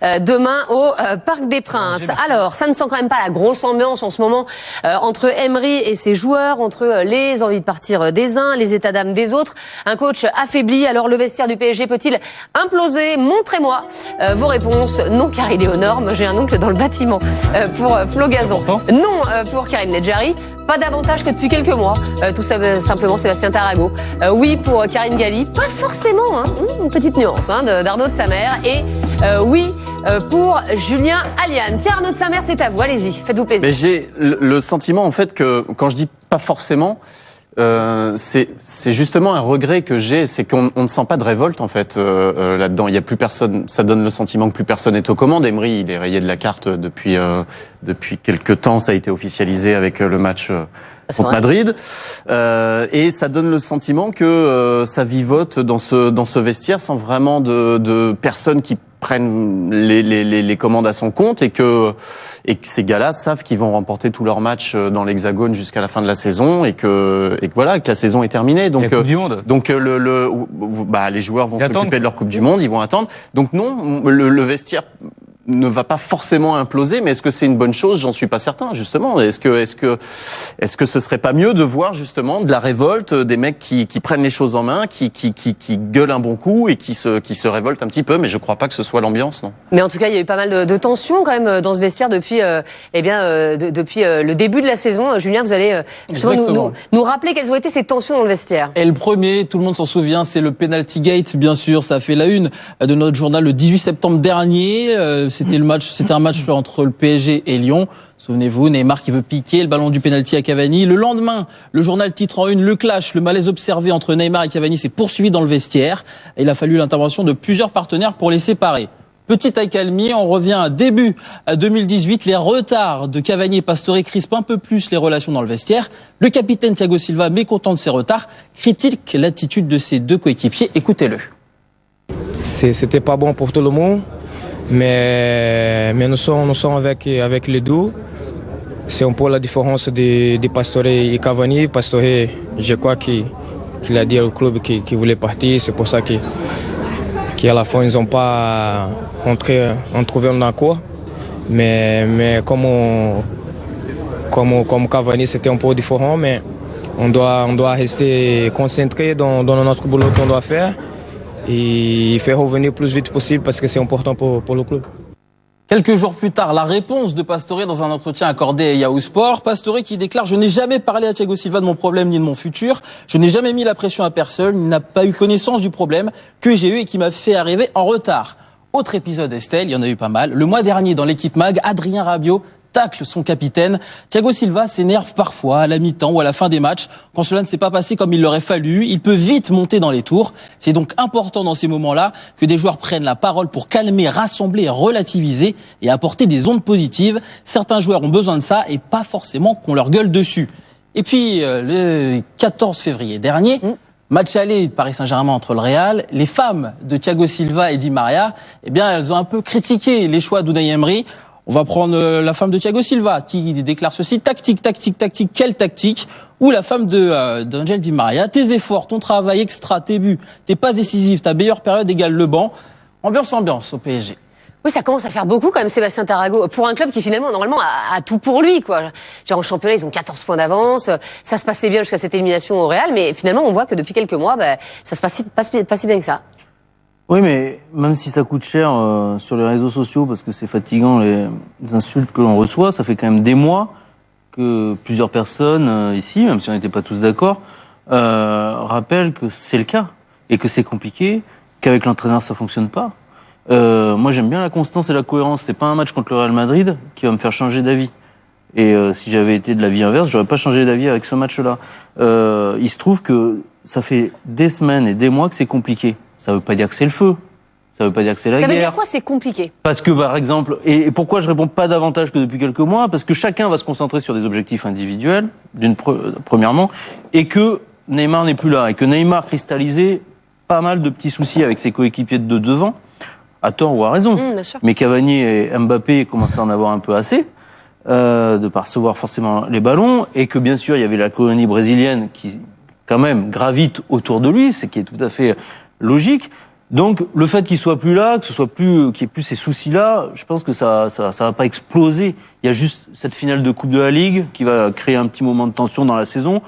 Demain au Parc des Princes. Alors, ça ne sent quand même pas la grosse ambiance en ce moment entre Emery et ses joueurs, entre les envies de partir des uns, les états d'âme des autres. Un coach affaibli, alors le vestiaire du PSG peut-il imploser? Montrez-moi vos réponses. Non, car il est aux normes. J'ai un oncle dans le bâtiment pour Flo Gazon. Non, pour Karim Nedjari. Pas davantage que depuis quelques mois. Tout simplement Sébastien Tarago. Oui pour Karine Galli. Pas forcément, hein. Une petite nuance d'Arnaud de Samer. Et oui pour Julien Aliane. Tiens, Arnaud de Samer, c'est à vous. Allez-y, faites-vous plaisir. Mais j'ai le sentiment, en fait, que quand je dis pas forcément, c'est justement un regret que j'ai, c'est qu'on ne sent pas de révolte, en fait, là-dedans. Il y a plus personne, ça donne le sentiment que plus personne n'est aux commandes. Emery, il est rayé de la carte depuis quelques temps. Ça a été officialisé avec le match contre Madrid. Et ça donne le sentiment que ça vivote dans ce vestiaire sans vraiment de personnes qui prennent les commandes à son compte et que ces gars-là savent qu'ils vont remporter tous leurs matchs dans l'Hexagone jusqu'à la fin de la saison et que voilà, que la saison est terminée. Donc, la Coupe du Monde. Donc les joueurs vont s'occuper de leur Coupe du Monde, ils vont attendre. Donc non, le vestiaire ne va pas forcément imploser, mais est-ce que c'est une bonne chose? J'en suis pas certain, justement. Est-ce que ce serait pas mieux de voir, justement, de la révolte, des mecs qui prennent les choses en main, qui gueulent un bon coup et qui se révoltent un petit peu, mais je crois pas que ce soit l'ambiance, non. Mais en tout cas, il y a eu pas mal de tensions, quand même, dans ce vestiaire depuis le début de la saison. Julien, vous allez justement nous rappeler quelles ont été ces tensions dans le vestiaire. Et le premier, tout le monde s'en souvient, c'est le penalty gate, bien sûr. Ça a fait la une de notre journal le 18 septembre dernier. C'était un match entre le PSG et Lyon. Souvenez-vous, Neymar qui veut piquer le ballon du penalty à Cavani. Le lendemain, le journal titre en une, le clash, le malaise observé entre Neymar et Cavani s'est poursuivi dans le vestiaire. Il a fallu l'intervention de plusieurs partenaires pour les séparer. Petite accalmie, on revient à début 2018. Les retards de Cavani et Pastore crispent un peu plus les relations dans le vestiaire. Le capitaine Thiago Silva, mécontent de ces retards, critique l'attitude de ses deux coéquipiers. Écoutez-le. C'était pas bon pour tout le monde. Mais nous sommes avec les deux. C'est un peu la différence de Pastore et Cavani. Pastore, je crois qu'il a dit au club qu'il voulait partir. C'est pour ça qu'à la fin, ils n'ont pas trouvé un accord. Mais comme Cavani, c'était un peu différent. Mais on doit rester concentré dans notre boulot qu'on doit faire. Et faire revenir le plus vite possible parce que c'est important pour le club. Quelques jours plus tard, la réponse de Pastore dans un entretien accordé à Yahoo Sport. Pastore qui déclare « Je n'ai jamais parlé à Thiago Silva de mon problème ni de mon futur. Je n'ai jamais mis la pression à personne. Il n'a pas eu connaissance du problème que j'ai eu et qui m'a fait arriver en retard. » Autre épisode, Estelle, il y en a eu pas mal. Le mois dernier, dans l'équipe Mag, Adrien Rabiot tacle son capitaine. Thiago Silva s'énerve parfois à la mi-temps ou à la fin des matchs. Quand cela ne s'est pas passé comme il l'aurait fallu, il peut vite monter dans les tours. C'est donc important dans ces moments-là que des joueurs prennent la parole pour calmer, rassembler, relativiser et apporter des ondes positives. Certains joueurs ont besoin de ça et pas forcément qu'on leur gueule dessus. Et puis, le 14 février dernier, match aller de Paris Saint-Germain entre le Real, les femmes de Thiago Silva et Di Maria, elles ont un peu critiqué les choix d'Unai Emery. On va prendre la femme de Thiago Silva qui déclare ceci: tactique, quelle tactique? Ou la femme d'Angel Di Maria: tes efforts, ton travail extra, tes buts, tes passes décisives, ta meilleure période égale le banc. Ambiance au PSG. Oui, ça commence à faire beaucoup quand même, Sébastien Tarago, pour un club qui finalement, normalement, a tout pour lui, quoi. Genre, en championnat, ils ont 14 points d'avance, ça se passait bien jusqu'à cette élimination au Real, mais finalement, on voit que depuis quelques mois, ça se passe pas si bien que ça. Oui, mais même si ça coûte cher sur les réseaux sociaux, parce que c'est fatigant les insultes que l'on reçoit, ça fait quand même des mois que plusieurs personnes ici, même si on n'était pas tous d'accord, rappellent que c'est le cas et que c'est compliqué, qu'avec l'entraîneur ça fonctionne pas. Moi j'aime bien la constance et la cohérence. C'est pas un match contre le Real Madrid qui va me faire changer d'avis. Et si j'avais été de l'avis inverse, j'aurais pas changé d'avis avec ce match-là. Il se trouve que ça fait des semaines et des mois que c'est compliqué. Ça veut pas dire que c'est le feu. Ça veut pas dire que c'est la guerre. Ça veut dire quoi, c'est compliqué? Parce que, par exemple, et pourquoi je réponds pas davantage que depuis quelques mois? Parce que chacun va se concentrer sur des objectifs individuels, premièrement, et que Neymar n'est plus là, et que Neymar cristallisait pas mal de petits soucis avec ses coéquipiers de devant, à tort ou à raison. Bien sûr. Mais Cavani et Mbappé commençaient à en avoir un peu assez, de pas recevoir forcément les ballons, et que bien sûr il y avait la colonie brésilienne qui, quand même, gravite autour de lui, ce qui est tout à fait logique. Donc, le fait qu'il soit plus là, qu'il y ait plus ces soucis-là, je pense que ça va pas exploser. Il y a juste cette finale de Coupe de la Ligue qui va créer un petit moment de tension dans la saison,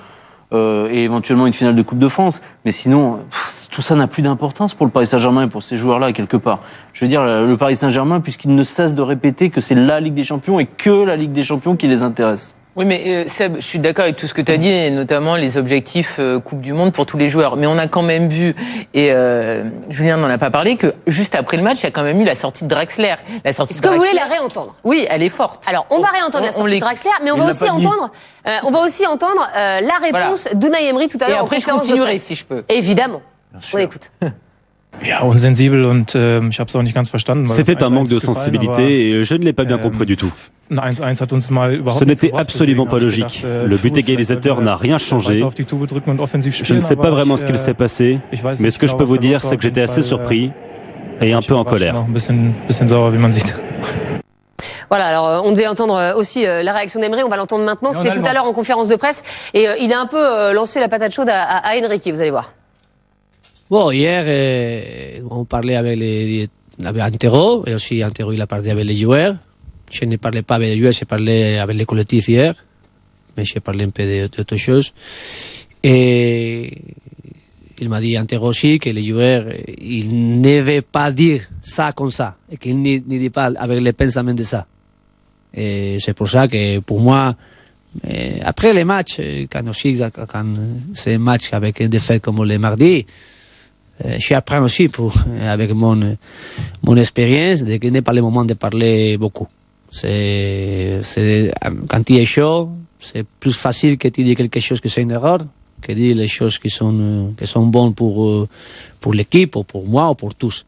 et éventuellement une finale de Coupe de France. Mais sinon, tout ça n'a plus d'importance pour le Paris Saint-Germain et pour ces joueurs-là, quelque part. Je veux dire, le Paris Saint-Germain, puisqu'il ne cesse de répéter que c'est la Ligue des Champions et que la Ligue des Champions qui les intéresse. Oui, mais Seb, je suis d'accord avec tout ce que tu as dit, et notamment les objectifs Coupe du Monde pour tous les joueurs. Mais on a quand même vu, et Julien n'en a pas parlé, que juste après le match, il y a quand même eu la sortie de Draxler. Est-ce que vous voulez la réentendre? Oui, elle est forte. Alors, on va réentendre la sortie de Draxler, mais on va aussi entendre la réponse d'Unai Emery tout à l'heure. Et après, je continuerai si je peux. Évidemment. On écoute. Ja, unsensibel und ich habe es auch nicht ganz verstanden. C'était un manque de sensibilité et je ne l'ai pas bien compris du tout. Ce n'était absolument pas logique. Le but égalisateur n'a rien changé. Je ne sais pas vraiment ce qu'il s'est passé, mais ce que je peux vous dire, c'est que j'étais assez surpris et un peu en colère. Voilà, alors on devait entendre aussi la réaction d'Emery, on va l'entendre maintenant. C'était tout à l'heure en conférence de presse et il a un peu lancé la patate chaude à Enrique, vous allez voir. Bon, hier, on parlait avec Antero, et aussi Antero, il a parlé avec les joueurs. Je ne parlais pas avec les joueurs, j'ai parlé avec les collectifs hier, mais j'ai parlé un peu d'autre chose. Et il m'a dit, Antero aussi, que les joueurs, ils ne devaient pas dire ça comme ça, et qu'ils ne disent pas avec les pensaments de ça. Et c'est pour ça que, pour moi, après les matchs, quand c'est un match avec une défaite comme le mardi, j'apprends aussi avec mon expérience de que n'est pas le moment de parler beaucoup. Quand il est chaud, c'est plus facile que tu dis quelque chose que c'est une erreur, que dire les choses qui sont bonnes pour l'équipe, ou pour moi, ou pour tous.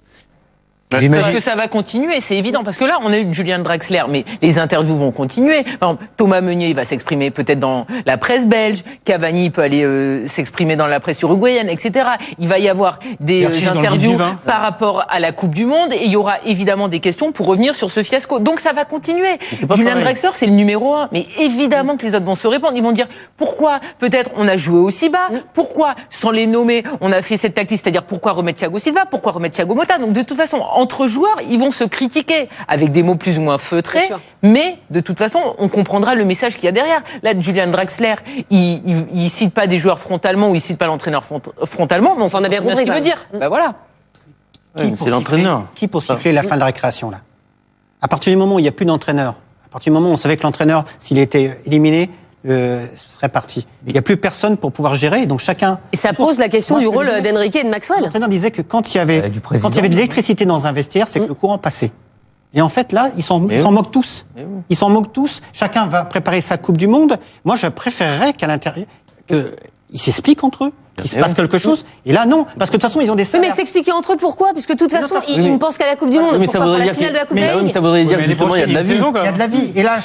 Parce que ça va continuer, c'est évident. Parce que là, on a eu Julian Draxler, mais les interviews vont continuer. Par exemple, Thomas Meunier, il va s'exprimer peut-être dans la presse belge. Cavani peut aller s'exprimer dans la presse uruguayenne, etc. Il va y avoir des interviews par rapport à la Coupe du Monde, et il y aura évidemment des questions pour revenir sur ce fiasco. Donc ça va continuer. Julian Draxler, c'est le numéro 1. Mais évidemment que les autres vont se répondre. Ils vont dire pourquoi peut-être on a joué aussi bas, pourquoi sans les nommer on a fait cette tactique, c'est-à-dire pourquoi remettre Thiago Silva, pourquoi remettre Thiago Motta. Donc de toute façon, entre joueurs, ils vont se critiquer avec des mots plus ou moins feutrés, mais de toute façon, on comprendra le message qu'il y a derrière. Là, Julian Draxler, il cite pas des joueurs frontalement, ou il cite pas l'entraîneur frontalement, mais on a bien compris ce qu'il veut dire. Bah voilà. C'est l'entraîneur. Qui pour siffler la fin de la récréation, là? À partir du moment où il n'y a plus d'entraîneur, à partir du moment où on savait que l'entraîneur, s'il était éliminé, serait parti. Il n'y a plus personne pour pouvoir gérer, donc chacun... Et ça pose la question du rôle d'Enrique et de Maxwell. L'entraîneur disait que quand il y avait de l'électricité dans un vestiaire, c'est que le courant passait. Et en fait, là, ils s'en moquent tous. Ils s'en moquent tous. Chacun va préparer sa Coupe du Monde. Moi, je préférerais qu'à l'intérieur, qu'ils s'expliquent entre eux, qu'il se passe quelque chose. Et là, non. Parce que de toute façon, ils ont des salaires. Oui, mais s'expliquer entre eux, pourquoi? Puisque de toute façon, ils ne pensent qu'à la Coupe du Monde. Pourquoi pas la finale de la Coupe de la Ligue? Ça voudrait dire que justement, il y a de la vie. Il y a de la vie. Et là,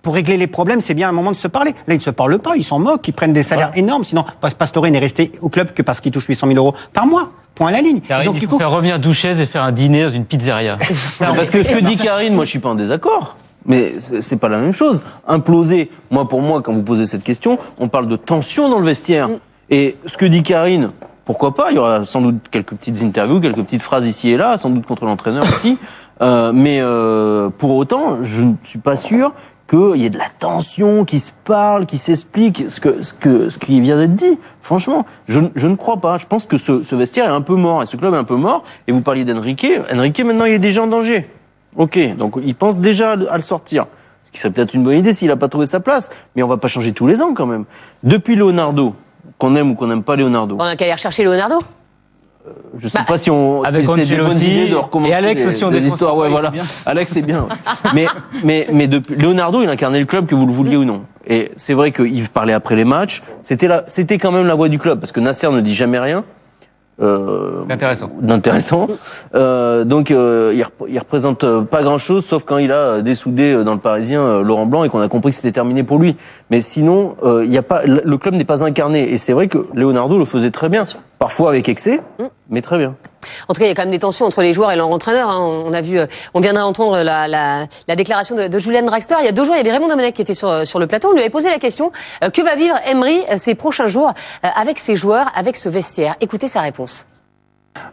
pour régler les problèmes, c'est bien un moment de se parler. Là, ils ne se parlent pas, ils s'en moquent, ils prennent des salaires énormes. Sinon, Pastore n'est resté au club que parce qu'il touche 800 000 euros par mois. Point à la ligne. Karine, donc, il faut faire revenir Douchez et faire un dîner dans une pizzeria. Parce que ce que dit Karine, moi, je suis pas en désaccord. Mais c'est pas la même chose. Imploser, pour moi, quand vous posez cette question, on parle de tension dans le vestiaire. Et ce que dit Karine, pourquoi pas? Il y aura sans doute quelques petites interviews, quelques petites phrases ici et là, sans doute contre l'entraîneur aussi. Mais pour autant, je ne suis pas sûr qu'il y ait de la tension, qui se parle, qui s'explique, ce qui vient d'être dit. Franchement, je ne crois pas. Je pense que ce vestiaire est un peu mort, et ce club est un peu mort. Et vous parliez d'Enrique. Enrique, maintenant, il est déjà en danger. Ok, donc il pense déjà à le sortir. Ce qui serait peut-être une bonne idée s'il n'a pas trouvé sa place. Mais on va pas changer tous les ans, quand même. Depuis Leonardo, qu'on aime ou qu'on n'aime pas Leonardo. On a qu'à aller rechercher Leonardo. Je sais pas si c'est des bonnes idées de recommencer. Et Alex aussi, on des histoires. Ouais, voilà. Alex, c'est bien. mais depuis Leonardo, il incarnait le club, que vous le vouliez ou non. Et c'est vrai qu'il parlait après les matchs. C'était quand même la voix du club, parce que Nasser ne dit jamais rien. D'intéressant. Donc il représente pas grand-chose, sauf quand il a dessoudé dans le Parisien Laurent Blanc et qu'on a compris que c'était terminé pour lui. Mais sinon, le club n'est pas incarné. Et c'est vrai que Leonardo le faisait très bien, parfois avec excès, mais très bien. En tout cas, il y a quand même des tensions entre les joueurs et leur entraîneur. On a vu, on viendra entendre la déclaration de Julian Draxler. Il y a 2 jours, il y avait Raymond Domenech qui était sur le plateau. On lui avait posé la question que va vivre Emery ces prochains jours avec ses joueurs, avec ce vestiaire. Écoutez sa réponse.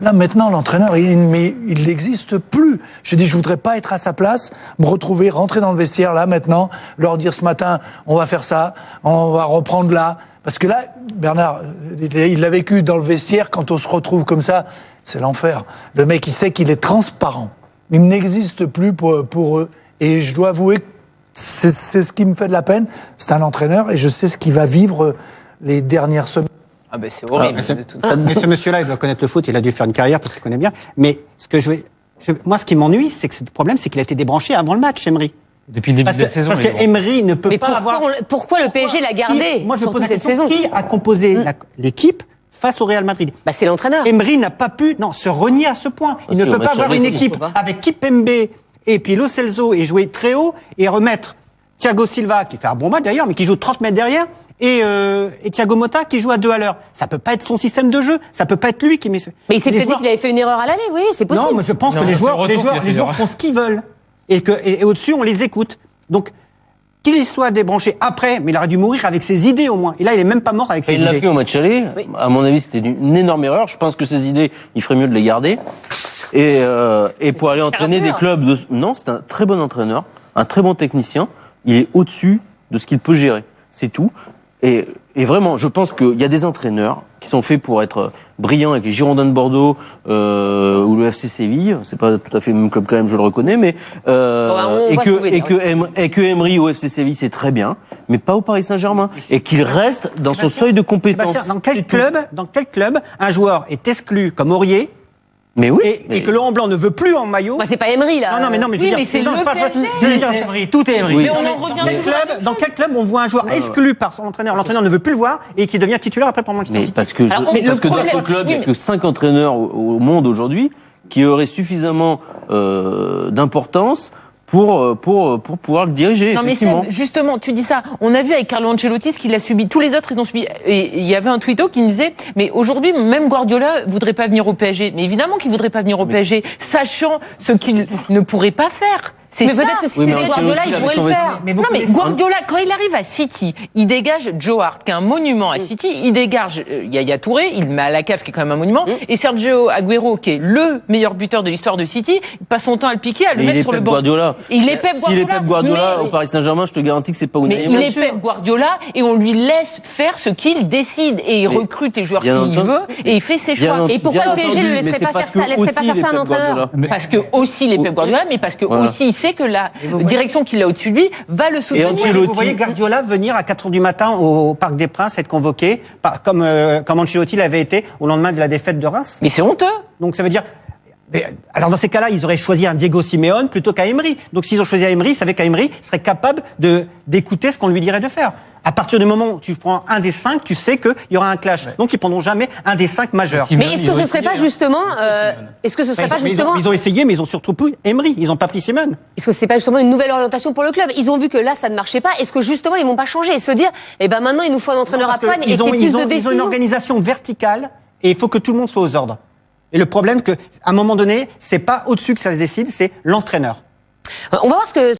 Là, maintenant, l'entraîneur, il n'existe plus. Je dis, je voudrais pas être à sa place, me retrouver, rentrer dans le vestiaire, là, maintenant, leur dire ce matin, on va faire ça, on va reprendre là. Parce que là, Bernard, il l'a vécu dans le vestiaire, quand on se retrouve comme ça, c'est l'enfer. Le mec, il sait qu'il est transparent. Il n'existe plus pour eux. Et je dois avouer que c'est ce qui me fait de la peine. C'est un entraîneur et je sais ce qu'il va vivre les dernières semaines. Ah ben c'est horrible. Mais ce monsieur-là, il doit connaître le foot, il a dû faire une carrière parce qu'il connaît bien. Mais moi, ce qui m'ennuie, c'est que le problème, c'est qu'il a été débranché avant le match, Emery. Depuis le début de la saison. Parce que Emery ne peut pas avoir. Pourquoi le PSG l'a gardé? Moi, je pose cette saison. Qui a composé l'équipe face au Real Madrid? C'est l'entraîneur. Emery n'a pas pu, se renier à ce point. Il ne peut pas avoir une équipe avec Kipembe et puis Lo Celso et jouer très haut et remettre Thiago Silva, qui fait un bon match d'ailleurs, mais qui joue 30 mètres derrière, et Thiago Motta qui joue à 2 à l'heure. Ça peut pas être son système de jeu, ça peut pas être lui qui met. Mais il s'est peut-être dit qu'il avait fait une erreur à l'aller, oui, c'est possible. Non, mais je pense que les joueurs font ce qu'ils veulent et au-dessus on les écoute. Donc qu'il soit débranché après, mais il aurait dû mourir avec ses idées au moins. Et là, il est même pas mort avec ses idées. Il l'a fait au match aller. Oui. À mon avis, c'était une énorme erreur. Je pense que ses idées, il ferait mieux de les garder. Et pour aller entraîner des clubs de... Non, c'est un très bon entraîneur, un très bon technicien. Il est au-dessus de ce qu'il peut gérer. C'est tout. Et vraiment, je pense qu'il y a des entraîneurs qui sont faits pour être brillants avec les Girondins de Bordeaux ou le FC Séville. C'est pas tout à fait le même club quand même, je le reconnais, mais que Emery au FC Séville c'est très bien, mais pas au Paris Saint-Germain. Et qu'il reste dans son seuil de compétence. Dans quel club un joueur est exclu comme Aurier? Mais oui. Et que Laurent Blanc ne veut plus en maillot. C'est pas Emery, là. Non, mais je veux dire, c'est Emery, tout est Emery. Mais on en revient dans quel club on voit un joueur exclu par son entraîneur, l'entraîneur ne veut plus le voir et qui devient titulaire après pour Manchester City? Parce que dans ce club, il n'y a que 5 entraîneurs au monde aujourd'hui qui auraient suffisamment d'importance pour pouvoir le diriger. Non mais justement, tu dis ça. On a vu avec Carlo Ancelotti ce qu'il a subi. Tous les autres, ils ont subi. Et il y avait un tweeto qui me disait, mais aujourd'hui, même Guardiola voudrait pas venir au PSG. Mais évidemment qu'il voudrait pas venir au PSG, sachant ce qu'il ne pourrait pas faire. Mais peut-être que si c'était Guardiola, il pourrait le faire. Non, mais Guardiola, quand il arrive à City, il dégage Joe Hart, qui est un monument à City. Il dégage Yaya Touré, il met à la cave, qui est quand même un monument. Et Sergio Agüero, qui est le meilleur buteur de l'histoire de City, il passe son temps à le piquer, à le mettre sur le banc. Guardiola. Il est Pep Guardiola. S'il est Pep Guardiola au Paris Saint-Germain, je te garantis que c'est pas Unai Emery. Il est Pep Guardiola et on lui laisse faire ce qu'il décide et il recrute les joueurs qu'il veut et il fait ses choix. Et pourquoi le PSG ne laisserait pas faire ça, à un entraîneur? Parce que aussi les Pep Guardiola, mais parce que aussi il sait que la direction qu'il a au-dessus de lui va le soutenir. Vous voyez Guardiola venir à 4h du matin au Parc des Princes être convoqué comme Ancelotti l'avait été au lendemain de la défaite de Reims. Mais c'est honteux. Donc ça veut dire. Alors dans ces cas-là, ils auraient choisi un Diego Simeone plutôt qu'à Emery. Donc s'ils ont choisi Emery, ils savaient qu'Emery serait capable d'écouter ce qu'on lui dirait de faire. À partir du moment où tu prends un des 5, tu sais qu'il y aura un clash. Donc ils prendront jamais un des 5 majeurs. Mais est-ce que ce serait pas justement, ils ont essayé, mais ils ont surtout pris Emery. Ils n'ont pas pris Simeone. Est-ce que c'est pas justement une nouvelle orientation pour le club? Ils ont vu que là, ça ne marchait pas. Est-ce que justement, ils vont pas changer et se dire, maintenant, il nous faut un entraîneur à panne et plus de décisions? Ils ont une organisation verticale et il faut que tout le monde soit aux ordres. Et le problème, qu'à un moment donné, c'est pas au-dessus que ça se décide, c'est l'entraîneur. On va voir ce que